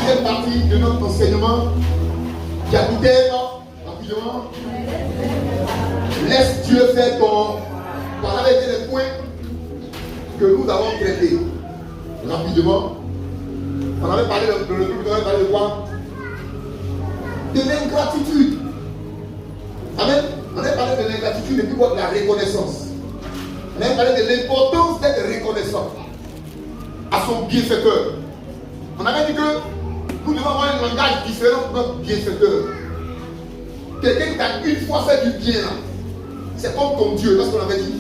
deuxième partie de notre enseignement qui a coûté rapidement. Laisse Dieu faire ton. Voilà les points que nous avons traités rapidement. On avait parlé de quoi? De l'ingratitude. Amen. On avait parlé de l'ingratitude et puis de la reconnaissance. On avait parlé de l'importance d'être reconnaissant à son bienfaiteur. On avait dit que nous devons avoir un langage différent de notre bienfaiteur. Quelqu'un qui a une fois fait du bien, c'est comme ton Dieu, c'est ce qu'on avait dit.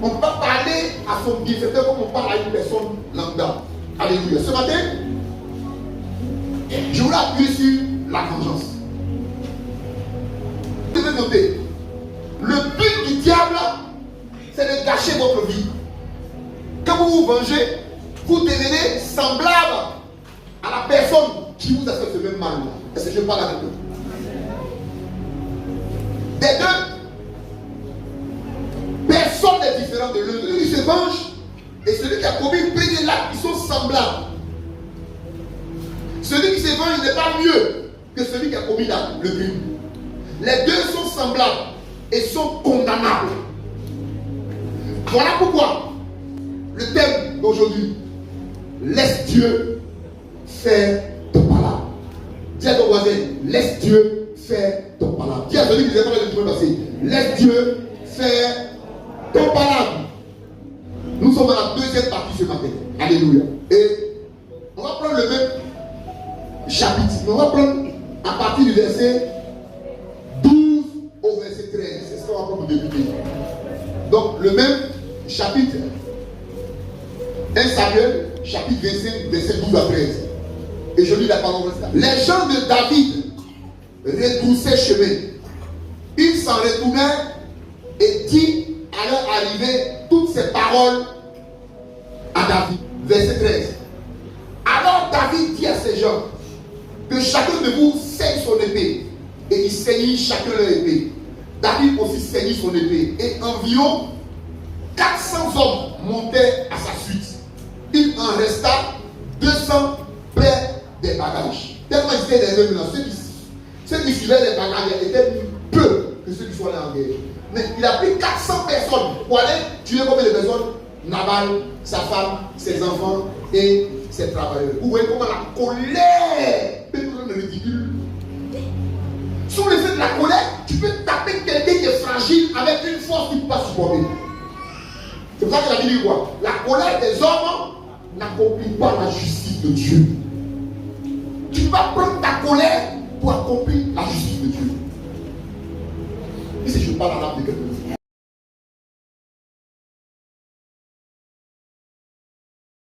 On ne peut pas parler à son bienfaiteur comme on parle à une personne lambda. Alléluia. Ce matin, je voulais appuyer sur la vengeance. Vous devez noter, le but du diable, c'est de gâcher votre vie. Quand vous vous vengez, vous devenez semblable à la personne qui vous a fait ce même mal. Est-ce que je parle avec vous? Des deux, personne n'est différent de l'un. Celui qui se venge et celui qui a commis le premier acte, ils sont semblables. Celui qui se venge n'est pas mieux que celui qui a commis le crime. Les deux sont semblables et sont condamnables. Voilà pourquoi le thème d'aujourd'hui, laisse Dieu faire ton palabre. Dis à ton voisin, laisse Dieu faire ton palabre. Dis à celui qui n'est pas le chemin passé, laisse Dieu faire ton palabre. Nous sommes dans la deuxième partie ce matin. Alléluia. Et on va prendre le même chapitre. On va prendre à partir du verset 12 au verset 13. C'est ce qu'on va prendre pour débuter. Donc le même chapitre 1 Samuel, chapitre 25, verset 12 à 13. Et je lis la parole. Les gens de David retroussaient chemin. Ils s'en retournèrent et dit à leur arrivée toutes ces paroles à David. Verset 13. Alors David dit à ces gens que chacun de vous saigne son épée. Et ils saignent chacun leur épée. David aussi saignit son épée. Et environ 400 hommes montaient à sa suite. Il en resta 200 près des bagages. Tellement ils étaient des hommes là. Ceux qui suivaient les bagages étaient peu que ceux qui sont allés en guerre. Mais il a pris 400 personnes pour aller tuer combien de personnes? Nabal, sa femme, ses enfants et ses travailleurs. Vous voyez comment la colère peut nous rendre ridicule. Sous l'effet de la colère, tu peux taper quelqu'un qui est fragile avec une force qu'il ne peut pas supporter. C'est pour ça que la Bible dit quoi? La colère des hommes n'accomplit pas la justice de Dieu. Tu vas prendre ta colère pour accomplir la justice de Dieu. Et si je parle à l'âme de quelqu'un.